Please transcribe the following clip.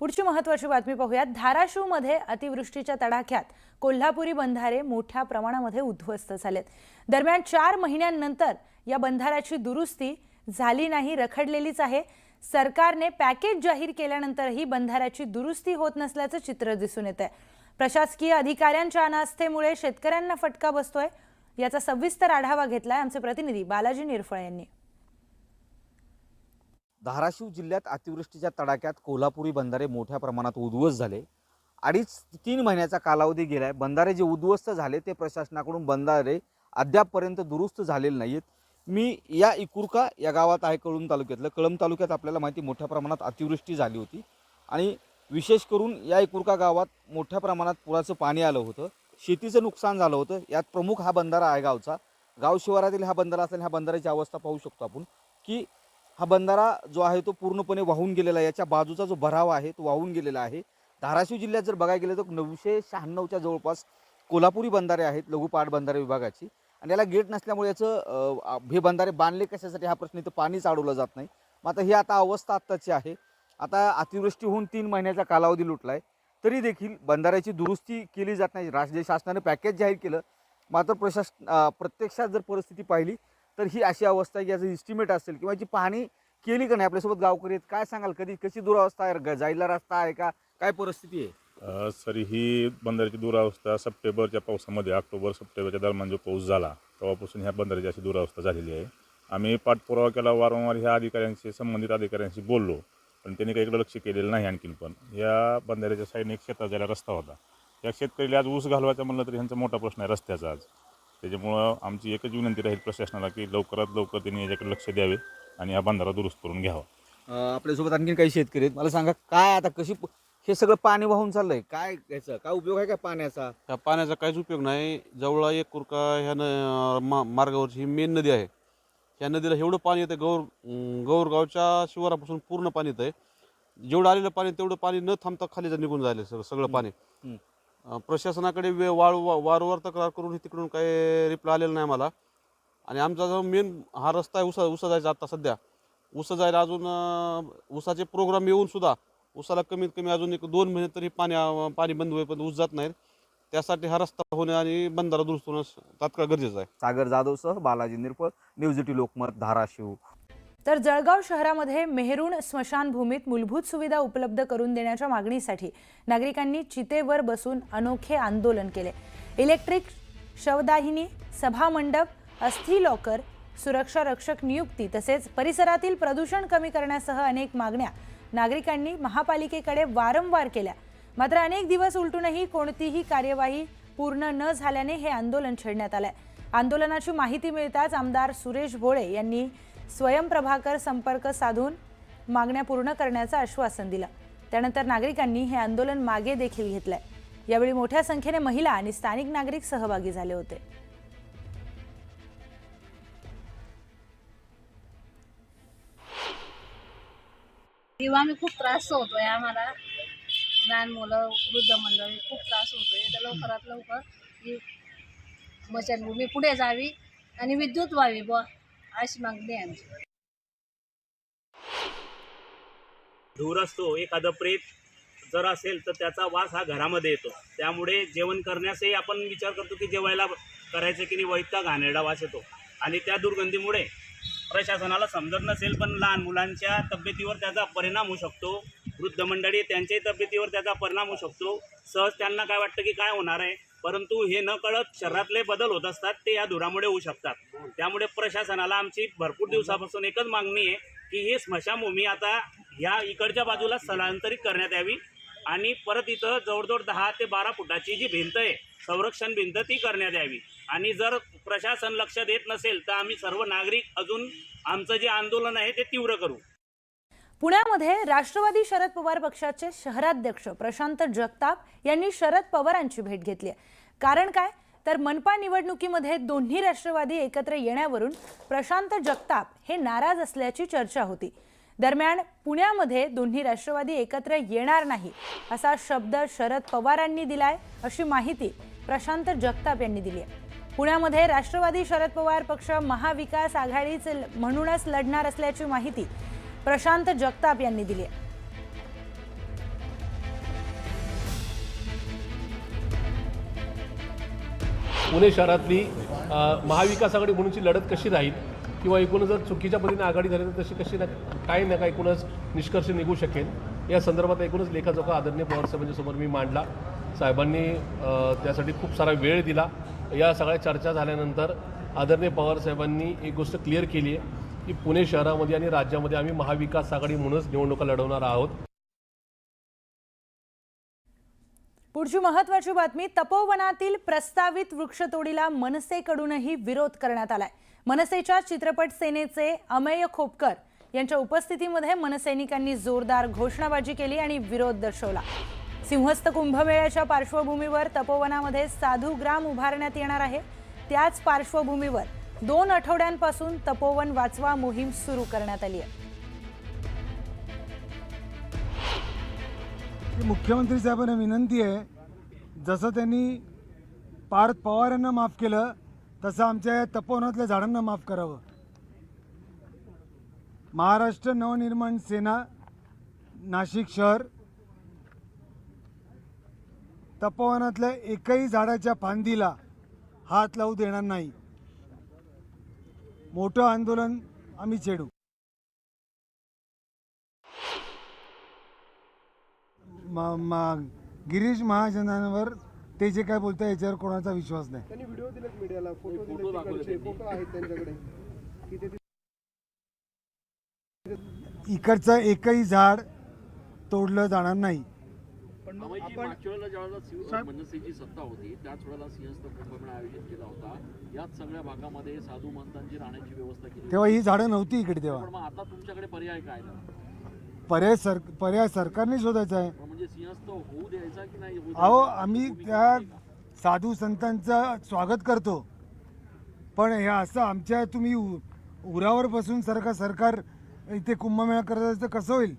पुढची महत्त्वाची बातमी पाहूयात। धाराशिवमध्ये अतिवृष्टीच्या तडाख्यात कोल्हापुरी बंधारे मोठ्या प्रमाणामध्ये उद्ध्वस्त झालेत। दरम्यान 4 महिन्यांनंतर या बंधाऱ्याची दुरुस्ती झाली नाही, रखडलेलीच आहे। सरकारने पॅकेज जाहीर केल्यानंतरही बंधाऱ्याची दुरुस्ती होत नसल्याचं चित्र दिसून येतंय। प्रशासकीय अधिकाऱ्यांच्या अनास्थेमुळे शेतकऱ्यांना फटका बसतोय। याचा सविस्तर आढावा घेतलाय आमचे प्रतिनिधी बालाजी निरफळे यांनी। धाराशिव जिल्ह्यात अतिवृष्टीच्या तडाख्यात कोल्हापुरी बंधारे मोठ्या प्रमाणात उद्ध्वस्त झाले। 2.5-3 महिन्याचा कालावधी गेलाय। बंधारे जे उद्ध्वस्त झाले ते प्रशासनाकडून बंधारे अद्यापपर्यंत दुरुस्त झालेले नाहीत। मी या इकुरका या गावात आहे, कळंब तालुक्यातलं। कळंब तालुक्यात आपल्याला माहिती मोठ्या प्रमाणात अतिवृष्टी झाली होती आणि विशेष करून या इकुरका गावात मोठ्या प्रमाणात पुराचं पाणी आलं होतं, शेतीचं नुकसान झालं होतं। यात प्रमुख हा बंधारा आहे गावचा। गाव शिवारातील हा बंधारा असल्याने ह्या बंधाऱ्याची अवस्था पाहू शकतो आपण की हा बंधारा जो आहे तो पूर्णपणे वाहून गेलेला आहे। याच्या बाजूचा जो भराव आहे तो वाहून गेलेला आहे। धाराशिव जिल्ह्यात जर बघायला गेलं तर 996च्या जवळपास कोल्हापुरी बंधारे आहेत लघु पाटबंधारे विभागाची, आणि याला गेट नसल्यामुळे याचं हे बंधारे बांधले कशासाठी हा प्रश्न, इथं पाणीच अडवलं जात नाही। मग आता ही अवस्था आत्ताची आहे। आता अतिवृष्टी होऊन 3 महिन्याचा कालावधी लुटलाय, तरी देखील बंधाऱ्याची दुरुस्ती केली जात नाही। राज्य शासनाने पॅकेज जाहीर केलं, मात्र प्रत्यक्षात जर परिस्थिती पाहिली तर ही अशी अवस्था आहे की याचं इस्टिमेट असेल किंवा याची पाहणी केली का नाही। आपल्यासोबत गावकरी आहेत, काय सांगाल, कशी दुरावस्था आहे, जायला रस्ता आहे का, काय परिस्थिती आहे? सर, ही बंधाऱ्याची दुरावस्था सप्टेंबरच्या पावसामध्ये, ऑक्टोबर-सप्टेंबरच्या दरम्यान जो पाऊस झाला तेव्हापासून ह्या बंधाऱ्याची अशी दुरावस्था झालेली आहे। आम्ही पाठपुरावा केला, वारंवार ह्या अधिकाऱ्यांशी, संबंधित अधिकाऱ्यांशी बोललो, पण त्यांनी काही इकडे लक्ष केलेलं नाही। आणखीन पण या बंधाऱ्याच्या साईडने एक शेतात जायला रस्ता होता, या शेतकऱ्याला आज ऊस घालवायचा म्हणलं तरी ह्यांचा मोठा प्रश्न आहे रस्त्याचा आज। त्याच्यामुळं आमची एकच विनंती राहील प्रशासनाला की लवकरात लवकर त्यांनी याच्याकडे लक्ष द्यावे आणि हा बंधारा दुरुस्त करून घ्यावा। आपल्यासोबत आणखीन काही शेतकरी आहेत, मला सांगा काय आता कशी हे सगळं पाणी वाहून चाललंय, काय याचा काय उपयोग आहे का पाण्याचा? ह्या पाण्याचा काहीच उपयोग नाही। जवळ एक कुरका ह्या मार्गावरची ही मेन नदी आहे। ह्या नदीला एवढं पाणी येतं, गौरगावच्या शिवारापासून पूर्ण पाणी येतं। जेवढं आलेलं पाणी तेवढं पाणी न थांबता खाली निघून जायलं सगळं पाणी। प्रशासनाकडे वारंवार तक्रार करून तिकडून काही रिप्लाय आलेला नाही मला। आणि आमचा जो मेन हा रस्ता आहे उसा जायचा, आता सध्या उसा जायला अजून उसाचे प्रोग्राम येऊन सुद्धा उसाला कमीत कमी अजून 1-2 महिने तरी पाणी बंद होईपर्यंत ऊस जात नाही। त्यासाठी हा रस्ता होणे आणि बंधारा दुरुस्त होणं तात्काळ गरजेचं आहे। सागर जाधवसह बालाजी निरफळ, न्यूज 18 लोकमत, धाराशिव। तर जळगाव शहरामध्ये मेहरुण स्मशानभूमीत मूलभूत सुविधा उपलब्ध करून देण्याच्या मागणीसाठी नागरिकांनी चितेवर बसून अनोखे आंदोलन केले। इलेक्ट्रिक शवदाहिनी, सभामंडप, अस्थि लॉकर, सुरक्षा रक्षक नियुक्ती तसेच परिसरातील प्रदूषण कमी करण्यासह अनेक मागण्या नागरिकांनी महापालिकेकडे वारंवार केल्या। मात्र अनेक दिवस उलटूनही कोणतीही कार्यवाही पूर्ण न झाल्याने हे आंदोलन छेडण्यात आलंय। आंदोलनाची माहिती मिळताच आमदार सुरेश भोळे यांनी स्वयंप्रभाकर संपर्क साधून मागण्या पूर्ण करण्याचं आश्वासन दिलं। त्यानंतर नागरिकांनी हे आंदोलन मागे देखील घेतलंय। यावेळी मोठ्या संख्येने महिला आणि स्थानिक नागरिक सहभागी झाले होते। तेव्हा आम्ही खूप त्रास होतोय, आम्हाला लहान मुलं, वृद्ध मंडळी खूप त्रास होतोय। तर लवकरात लवकर ही स्मशानभूमी पुढे जावी आणि विद्युत व्हावी अशी मागणी आहे आमची। धूर असतो, एखादं प्रेत जर असेल तर त्याचा वास हा घरामध्ये येतो। त्यामुळे जेवण करण्यासही आपण विचार करतो की जेवायला करायचं की नाही, वैता घाणेरडा वास येतो आणि त्या दुर्गंधीमुळे प्रशासनाला समजत नसेल पण लहान मुलांच्या तब्येतीवर त्याचा परिणाम होऊ शकतो, वृद्ध मंडळी त्यांच्याही तब्येतीवर त्याचा परिणाम होऊ शकतो। सहज त्यांना काय वाटतं की काय होणार आहे, परंतु हे न कळत शरीरातले बदल होत असतात, ते या धुरामुळे होऊ शकतात। त्यामुळे प्रशासनाला आमची भरपूर दिवसापासून एकच मागणी आहे की ही स्मशानभूमी आता ह्या इकडच्या बाजूला स्थलांतरित करण्यात यावी आणि परत इथं जवळजवळ 10 ते 12 फुटाची जी भिंत आहे, संरक्षण भिंत, ती करण्यात यावी। आणि जर प्रशासन लक्ष देत नसेल तर आम्ही सर्व नागरिक अजून आमचं जे आंदोलन आहे ते तीव्र करू। पुण्यामध्ये राष्ट्रवादी शरद पवार पक्षाचे शहराध्यक्ष प्रशांत जगताप यांनी शरद पवारांची भेट घेतली आहे। कारण काय, तर मनपा निवडणुकीमध्ये दोन्ही राष्ट्रवादी एकत्र येण्यावरून प्रशांत जगताप हे नाराज असल्याची चर्चा होती। दरम्यान पुण्यामध्ये दोन्ही राष्ट्रवादी एकत्र येणार नाही असा शब्द शरद पवारांनी दिलाय, अशी माहिती प्रशांत जगताप यांनी दिली आहे। पुण्यामध्ये राष्ट्रवादी शरद पवार पक्ष महाविकास आघाडीच म्हणूनच लढणार असल्याची माहिती प्रशांत जगताप यांनी दिली आहे। पुणे शहरातली महाविकास आघाडी म्हणूनची लढत कशी राहील किंवा एकूणच जर चुकीच्या पद्धतीने आघाडी झाली तर तशी कशी काय ना काय एकूणच निष्कर्ष निघू शकेल या संदर्भात एकूणच लेखाजोखा आदरणीय पवारसाहेबांच्या समोर मी मांडला. साहेबांनी त्यासाठी खूप सारा वेळ दिला. या सगळ्या चर्चा झाल्यानंतर आदरणीय पवारसाहेबांनी एक गोष्ट क्लिअर केली आहे की पुणे शहरामध्ये आणि राज्यामध्ये आम्ही महाविकास आघाडी म्हणूनच निवडणुका लढवणार आहोत. पुढची महत्त्वाची बातमी. तपोवनातील प्रस्तावित वृक्षतोडीला मनसेकडूनही विरोध करण्यात आलाय. मनसेच्या चित्रपट सेनेचे अमेय खोपकर यांच्या उपस्थितीमध्ये मनसैनिकांनी जोरदार घोषणाबाजी केली आणि विरोध दर्शवला. सिंहस्थ कुंभमेळ्याच्या पार्श्वभूमीवर तपोवनामध्ये साधुग्राम उभारण्यात येणार आहे. त्याच पार्श्वभूमीवर 2 आठवड्यांपासून तपोवन वाचवा मोहीम सुरू करण्यात आली आहे. मुख्यमंत्री साहेबांना विनंती आहे, जसं त्यांनी पार्थ पवार यांना माफ केलं तसं आमच्या या तपोवनातल्या झाडांना माफ करावं. महाराष्ट्र नवनिर्माण सेना नाशिक शहर तपोवनातल्या एकही झाडाच्या फांदीला हात लावू देणार नाही. मोठं आंदोलन आम्ही छेडू. गिरीश महाजनांवर ते जे काय बोलतात याच्यावर कोणाचा विश्वास नाही. त्यांनी व्हिडिओ दिलेत मीडियाला, फोटो दिले, फोटो आहेत त्यांच्याकडे की ते इकडचं एकही झाड तोडलं जाणार नाही. पण मग मागच्या आपण वेळेला ज्यावेळेला मनसेची सत्ता होती त्याच वेळेला सिंहस्थ कुंभमेळा आयोजित केला होता. याच सगळ्या भागामध्ये साधू महंतांची राहण्याची व्यवस्था केली तेव्हा ही झाडं नव्हती इकडे. तेव्हा पण मग आता तुमच्याकडे पर्याय काय पर्याय सरकारने शोधायचा आहे. म्हणजे सिंहस्थ होऊ द्यायचा की नाही होऊ अहो द्यायचा? आम्ही भूमिका त्या आहे का? साधू संतांचं स्वागत करतो, पण हे असं आमच्या तुम्ही उरावर बसून सरकार इथे कुंभमेळा करत तर कसं होईल.